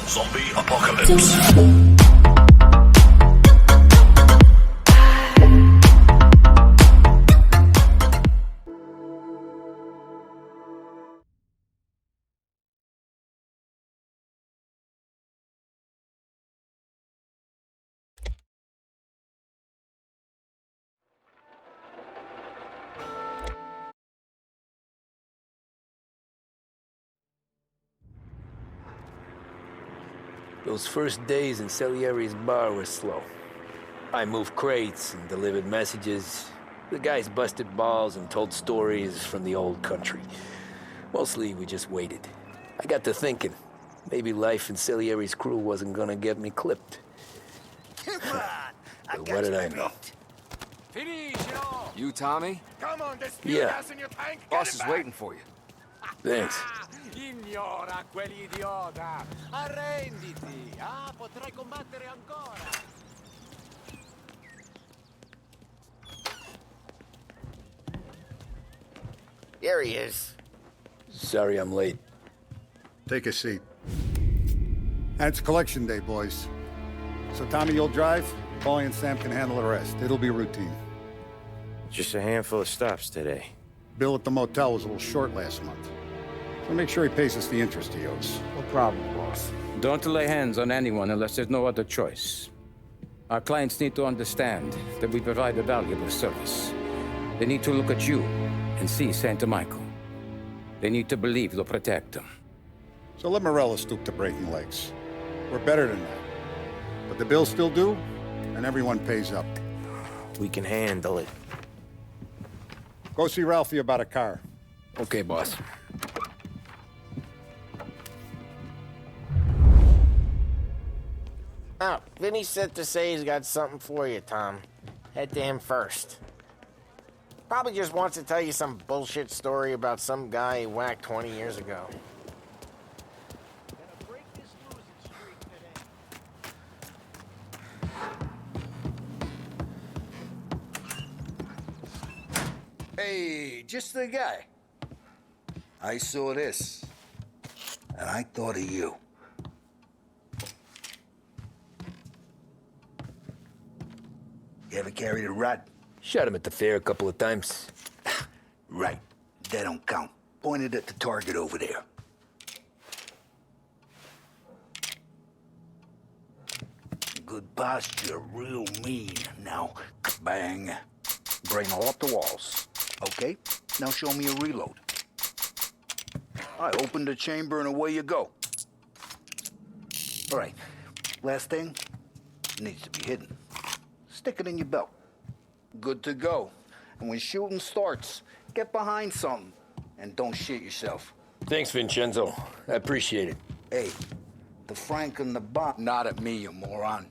Zombie Apocalypse. Those first days in Salieri's bar were slow. I moved crates and delivered messages. The guys busted balls and told stories from the old country. Mostly, we just waited. I got to thinking, maybe life in Salieri's crew wasn't gonna get me clipped. Come on, But what did I know? You, Tommy? Come on, there's Yeah. gas in your tank. Boss is waiting for you. Thanks. Ignora quell'idiota! Arrenditi! Potrai combattere ancora! Here he is. Sorry I'm late. Take a seat. And it's collection day, boys. So Tommy, you'll drive. Paulie and Sam can handle the rest. It'll be routine. Just a handful of stops today. Bill at the motel was a little short last month. So make sure he pays us the interest he owes. No problem, boss. Don't lay hands on anyone unless there's no other choice. Our clients need to understand that we provide a valuable service. They need to look at you and see Santa Michael. They need to believe you'll protect them. So let Morella stoop to breaking legs. We're better than that. But the bill's still due, and everyone pays up. We can handle it. Go see Ralphie about a car. Okay, boss. Oh, Vinny said to say he's got something for you, Tom. Head to him first. Probably just wants to tell you some bullshit story about some guy he whacked 20 years ago. Hey, just the guy. I saw this, and I thought of you. You ever carried a rat? Shot him at the fair a couple of times. Right. That don't count. Pointed at the target over there. Good posture, real mean. Now, bang. Bring all up the walls. Okay, now show me a reload. I opened the chamber and away you go. All right, last thing, needs to be hidden. Stick it in your belt. Good to go. And when shooting starts, get behind something and don't shit yourself. Thanks, Vincenzo. I appreciate it. Hey, the Frank and the bomb, not at me, you moron.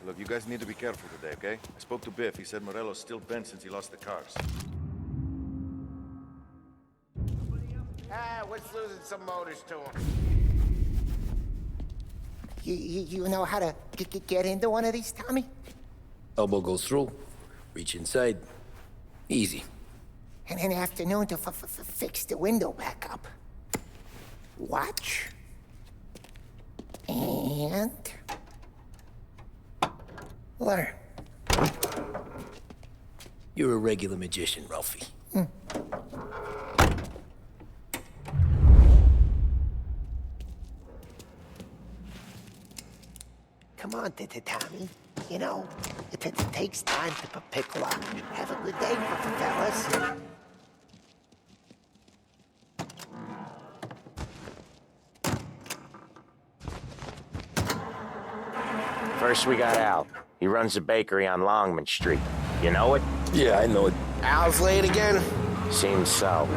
Look, you guys need to be careful today, okay? I spoke to Biff. He said Morello's still bent since he lost the cars. What's losing some motors to him? You know how to get into one of these, Tommy? Elbow goes through. Reach inside. Easy. And an afternoon to fix the window back up. Watch. And... learn. You're a regular magician, Ralphie. Come on, Tommy. You know, it takes time to pick lock. Have a good day, fellas. First we got Al. He runs a bakery on Longman Street. You know it? Yeah, I know it. Al's late again? Seems so.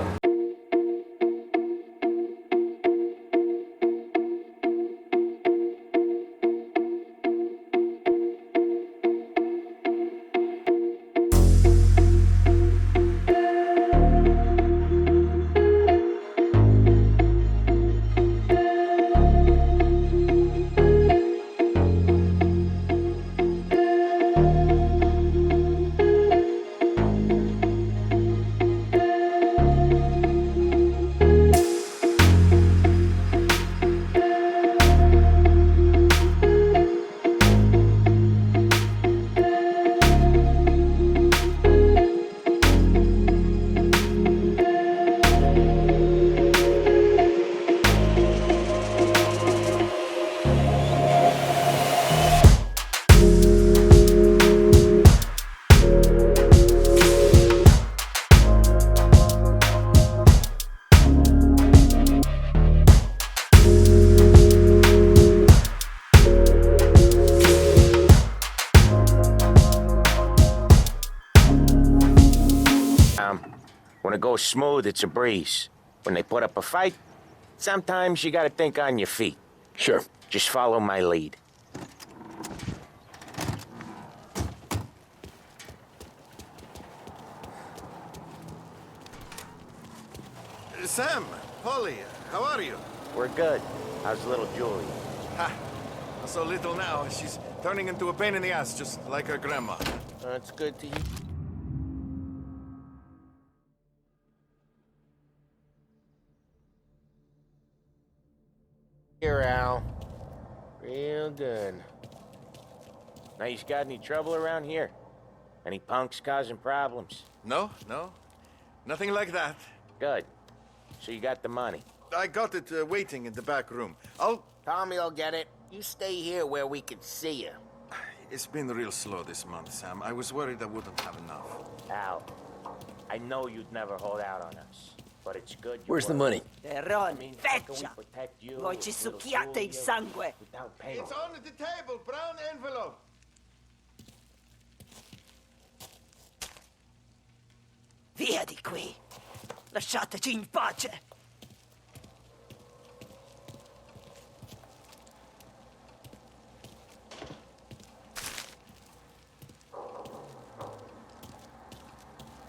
goes smooth, it's a breeze. When they put up a fight, sometimes you gotta think on your feet. Sure. Just follow my lead. Sam, Polly, how are you? We're good. How's little Julie? Ha! Not so little now. She's turning into a pain in the ass, just like her grandma. That's good to hear. Here, Al. Real good. Now, you got any trouble around here? Any punks causing problems? No. Nothing like that. Good. So you got the money. I got it waiting in the back room. Tommy will get it. You stay here where we can see you. It's been real slow this month, Sam. I was worried I wouldn't have enough. Al, I know you'd never hold out on us, but it's good you Where's the were. money? Terrone, How can we feccia! protect you, Voi ci little succhiate il Giulio, sangue! without paying? It's on the table, brown envelope. Via di qui! Lasciateci in pace!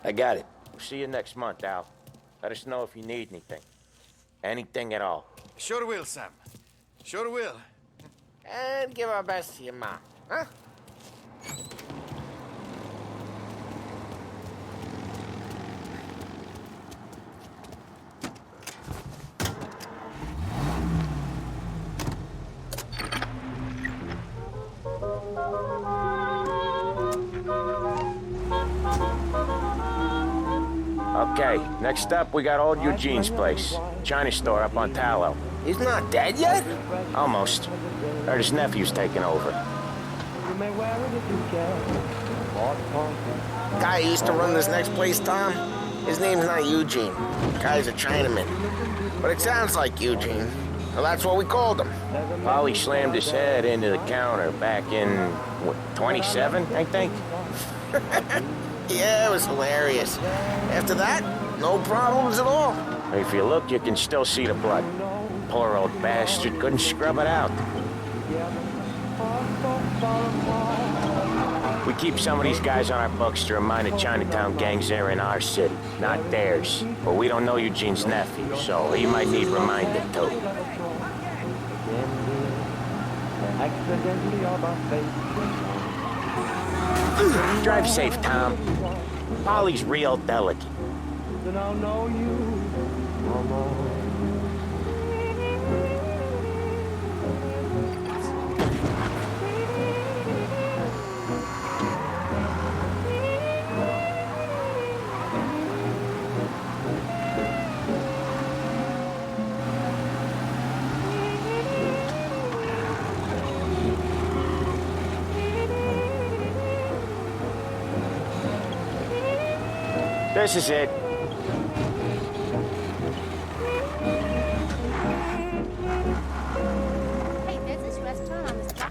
I got it. We'll see you next month, Al. Let us know if you need anything. Anything at all. Sure will, Sam. Sure will. And give our best to your mom, huh? Okay, next up, we got old Eugene's place. China store up on Tallow. He's not dead yet? Almost. Heard his nephew's taking over. Guy who used to run this next place, Tom? His name's not Eugene. Guy's a Chinaman. But it sounds like Eugene. Well, that's what we called him. Polly slammed his head into the counter back in, what, 27, I think? Yeah, it was hilarious. After that, no problems at all. If you look, you can still see the blood. Poor old bastard couldn't scrub it out. We keep some of these guys on our books to remind the Chinatown gangs they're in our city, not theirs. But we don't know Eugene's nephew, so he might need reminding too. Drive safe, Tom. Polly's real delicate. This is it.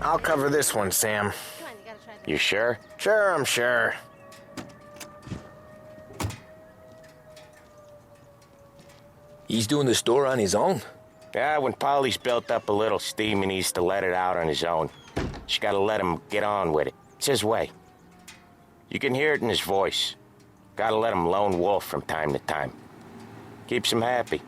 I'll cover this one, Sam. You sure? Sure, I'm sure. He's doing the store on his own? Yeah, when Polly's built up a little steam, he needs to let it out on his own. Just gotta let him get on with it. It's his way. You can hear it in his voice. Gotta let him lone wolf from time to time. Keeps him happy.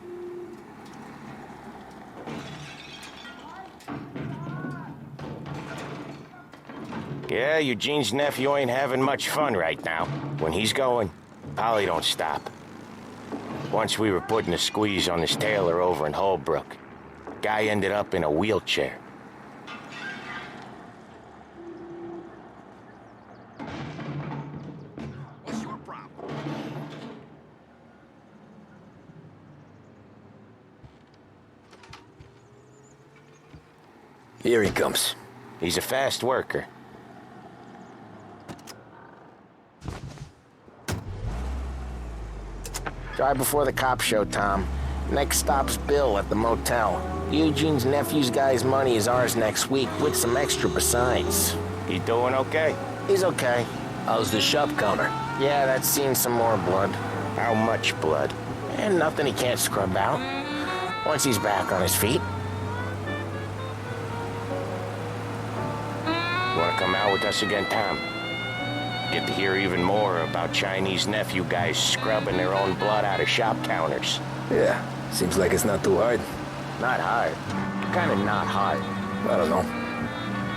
Yeah, Eugene's nephew ain't having much fun right now. When he's going, Polly don't stop. Once we were putting a squeeze on this tailor over in Holbrook. Guy ended up in a wheelchair. What's your problem? Here he comes. He's a fast worker. Drive before the cop show, Tom. Next stop's Bill at the motel. Eugene's nephew's guy's money is ours next week, with some extra besides. He doing okay? He's okay. How's the shop counter? Yeah, that's seen some more blood. How much blood? And nothing he can't scrub out. Once he's back on his feet. You want to come out with us again, Tom? Get to hear even more about Chinese nephew guys scrubbing their own blood out of shop counters. Yeah, seems like it's not too hard. Not hard. Kind of not hard. I don't know.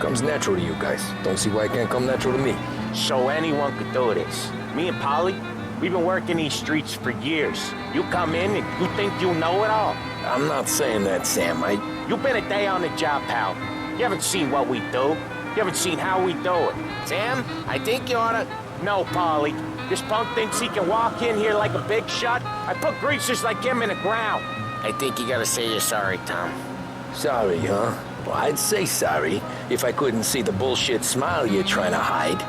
Comes natural to you guys. Don't see why it can't come natural to me. So anyone could do this. Me and Polly, we've been working these streets for years. You come in and you think you know it all. I'm not saying that, Sam. You've been a day on the job, pal. You haven't seen what we do. You haven't seen how we do it. Sam, I think you oughta... No, Polly. This punk thinks he can walk in here like a big shot. I put greasers like him in the ground. I think you gotta say you're sorry, Tom. Sorry, huh? Well, I'd say sorry if I couldn't see the bullshit smile you're trying to hide.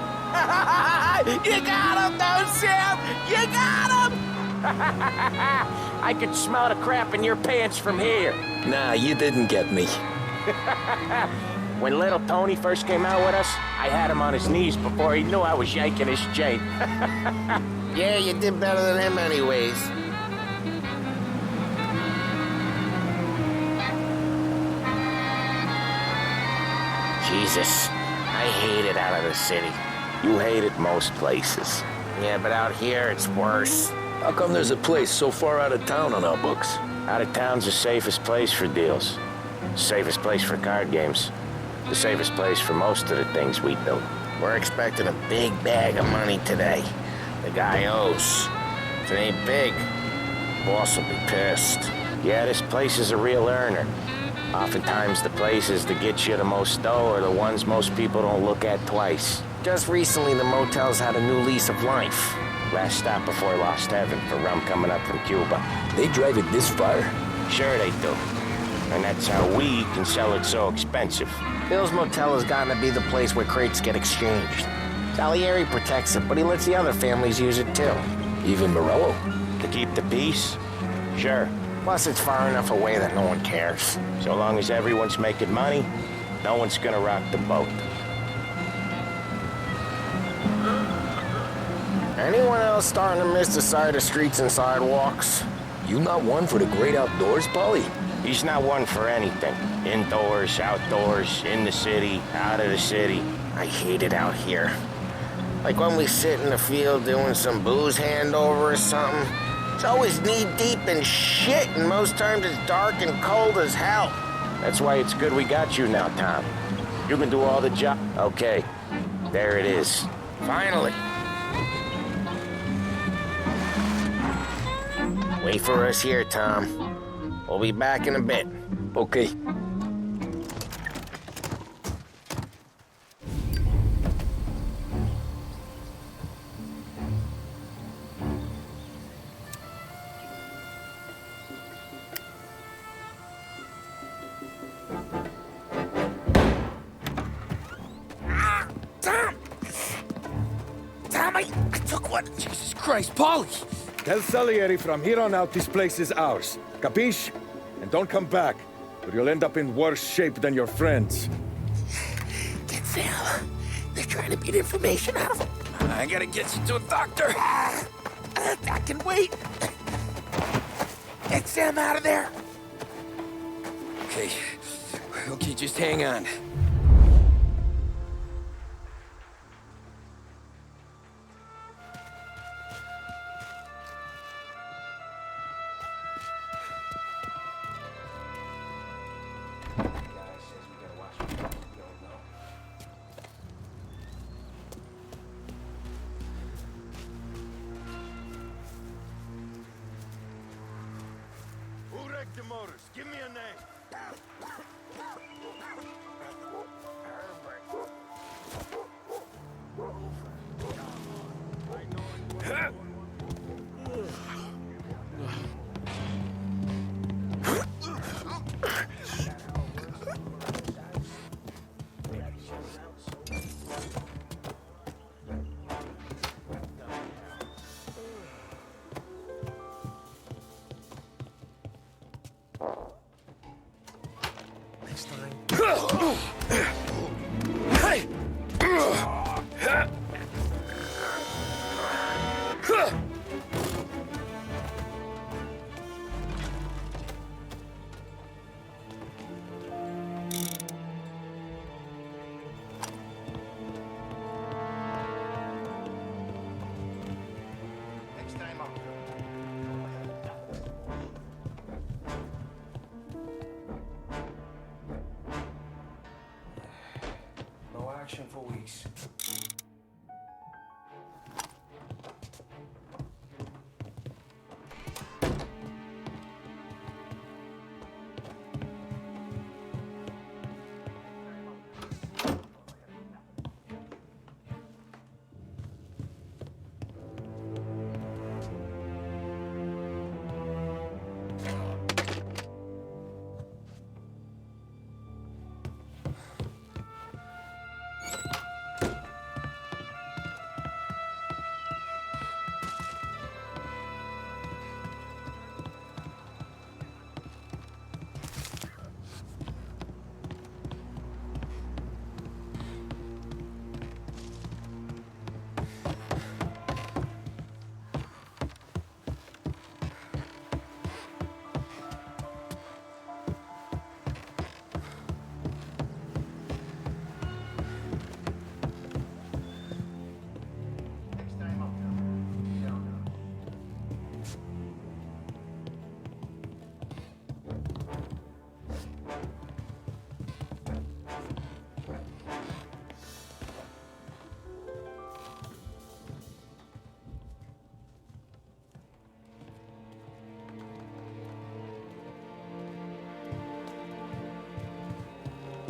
You got him, though, Sam! You got him! I could smell the crap in your pants from here. Nah, you didn't get me. When little Tony first came out with us, I had him on his knees before he knew I was yanking his chain. Yeah, you did better than him anyways. Jesus, I hate it out of the city. You hate it most places. Yeah, but out here, it's worse. How come there's a place so far out of town on our books? Out of town's the safest place for deals. Safest place for card games. The safest place for most of the things we do. We're expecting a big bag of money today. The guy owes. If it ain't big, boss will be pissed. Yeah, this place is a real earner. Oftentimes the places that get you the most dough are the ones most people don't look at twice. Just recently, the motel's had a new lease of life. Last stop before Lost Heaven for rum coming up from Cuba. They drive it this far? Sure they do. And that's how we can sell it so expensive. Bill's Motel has gotten to be the place where crates get exchanged. Salieri protects it, but he lets the other families use it too. Even Morello? To keep the peace? Sure. Plus, it's far enough away that no one cares. So long as everyone's making money, no one's gonna rock the boat. Anyone else starting to miss the sight of streets and sidewalks? You not one for the great outdoors, Polly? He's not one for anything. Indoors, outdoors, in the city, out of the city. I hate it out here. Like when we sit in the field doing some booze handover or something. It's always knee-deep in shit, and most times it's dark and cold as hell. That's why it's good we got you now, Tom. You can do all the job. Okay, there it is. Finally. Wait for us here, Tom. We'll be back in a bit. Okay. Tom, I took one. Jesus Christ, Polly! Tell Salieri from here on out this place is ours. Capiche? And don't come back, or you'll end up in worse shape than your friends. Get Sal. They're trying to beat information out of him. I gotta get you to a doctor. I can wait. Get Sam out of there. Okay, just hang on. Who wrecked the motors? Give me a name. action for weeks.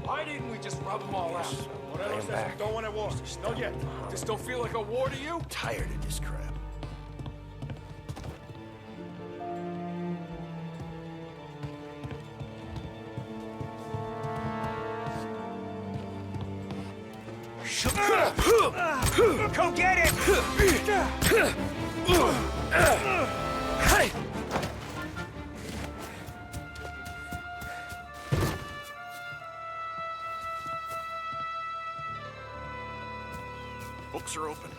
Why didn't we just rub them all out? Morelos says we don't want a war. Not yet. This don't feel like a war to you? Tired of this crap. Go get it! Hey! Books are open.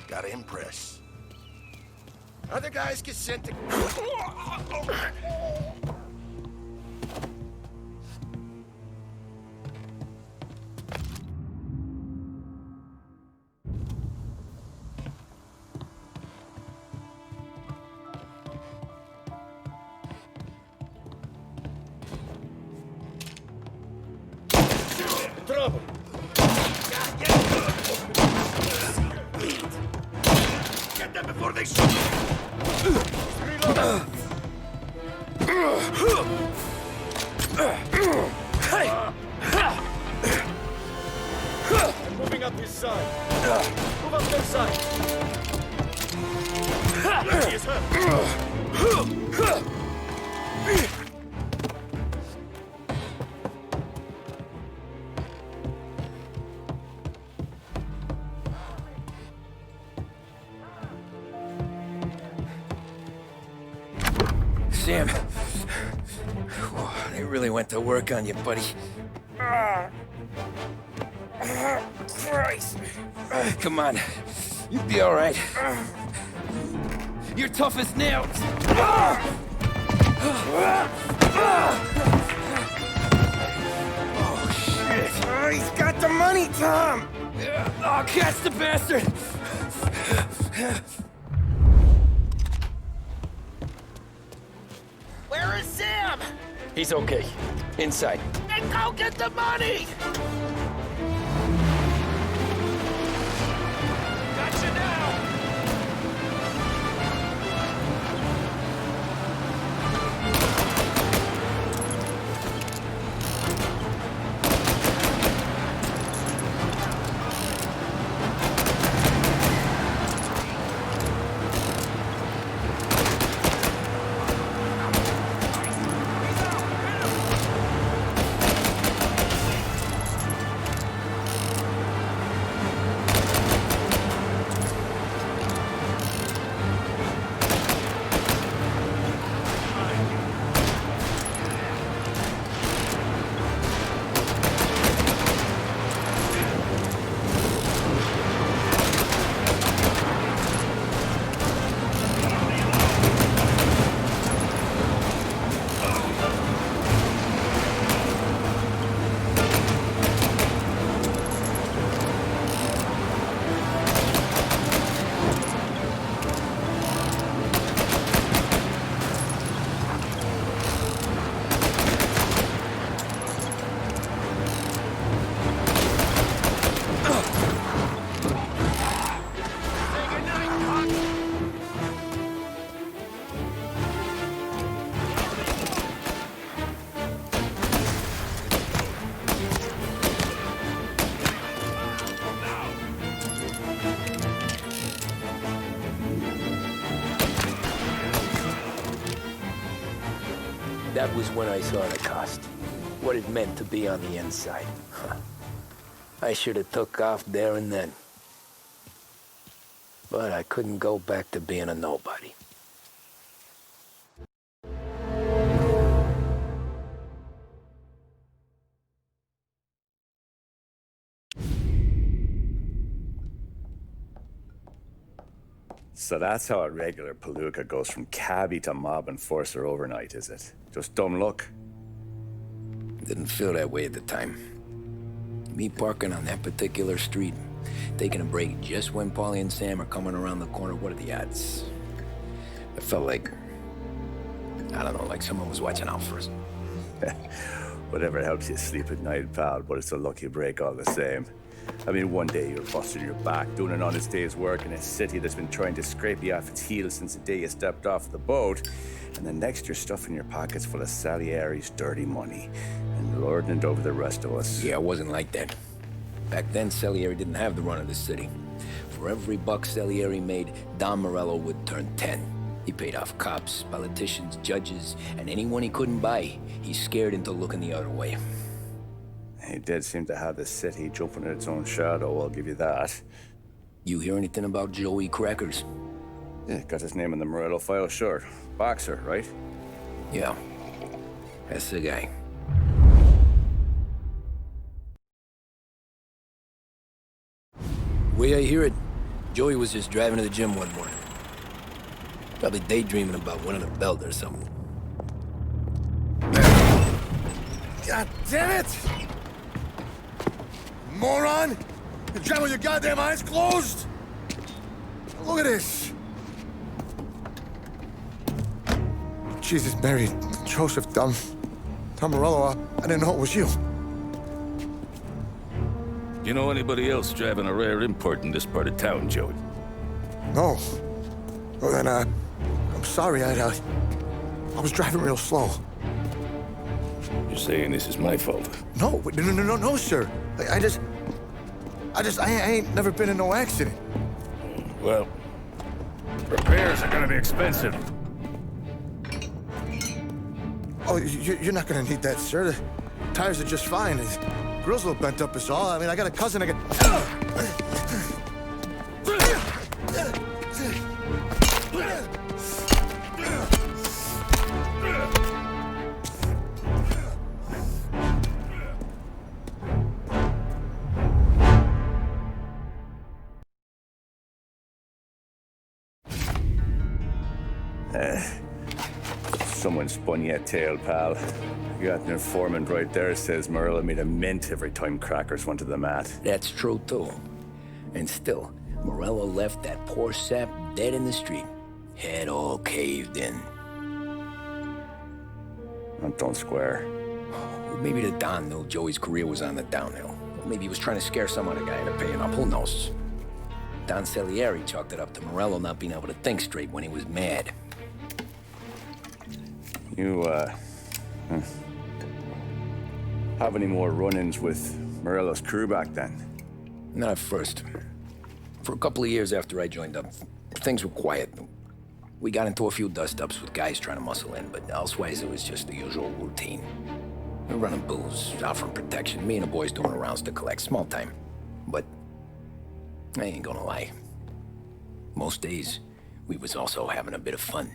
Gotta impress. Other guys get sent to... Trouble! Get them before they shoot! Hey! I'm moving up his side. Move up their side. He is hurt. Sam, they really went to work on you, buddy. Christ. Come on, you'll be all right. You're tough as nails. Oh, shit. Oh, he's got the money, Tom. Oh, catch the bastard. Where is Sam? He's okay. Inside. Then go get the money! Gotcha now! That was when I saw the cost. What it meant to be on the inside. I should have took off there and then. But I couldn't go back to being a nobody. So that's how a regular palooka goes from cabbie to mob enforcer overnight, is it? Just dumb luck? Didn't feel that way at the time. Me parking on that particular street, taking a break just when Paulie and Sam are coming around the corner, what are the odds? I felt like, I don't know, like someone was watching out for us. Whatever helps you sleep at night, pal, but it's a lucky break all the same. I mean, one day you're busting your back, doing an honest day's work in a city that's been trying to scrape you off its heels since the day you stepped off the boat, and the next you're stuffing your pockets full of Salieri's dirty money and lording it over the rest of us. Yeah, it wasn't like that. Back then, Salieri didn't have the run of the city. For every buck Salieri made, Don Morello would turn 10. He paid off cops, politicians, judges, and anyone he couldn't buy, he scared into looking the other way. He did seem to have the city jumping at its own shadow, I'll give you that. You hear anything about Joey Crackers? Yeah, got his name in the Morello file, sure. Boxer, right? Yeah, that's the guy. The way I hear it, Joey was just driving to the gym one morning. Probably daydreaming about winning a belt or something. God damn it! Moron! You're driving with your goddamn eyes closed? Look at this! Jesus, Mary, Joseph, Tom Morello, I didn't know it was you. You know anybody else driving a rare import in this part of town, Joey? No. Well then, I'm sorry, I was driving real slow. You're saying this is my fault? No, no, sir. I ain't never been in no accident. Well, repairs are gonna be expensive. Oh, you're not gonna need that, sir. The tires are just fine. The grill's a little bent up is all. I mean, I got a cousin I can... Someone spun you a tale, pal. You got an informant right there says Morello made a mint every time Crackers went to the mat. That's true, too. And still, Morello left that poor sap dead in the street. Head all caved in. Don't square. Maybe the Don knew Joey's career was on the downhill. Maybe he was trying to scare some other guy into paying up. Who knows? Don Salieri chalked it up to Morello not being able to think straight when he was mad. You, have any more run-ins with Morello's crew back then? Not at first. For a couple of years after I joined up, things were quiet. We got into a few dust-ups with guys trying to muscle in, but elsewise it was just the usual routine. We're running booze, offering protection, me and the boys doing the rounds to collect, small time. But I ain't gonna lie. Most days, we was also having a bit of fun.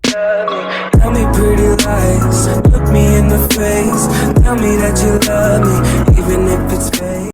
Tell me pretty lies, look me in the face. Tell me that you love me, even if it's fake.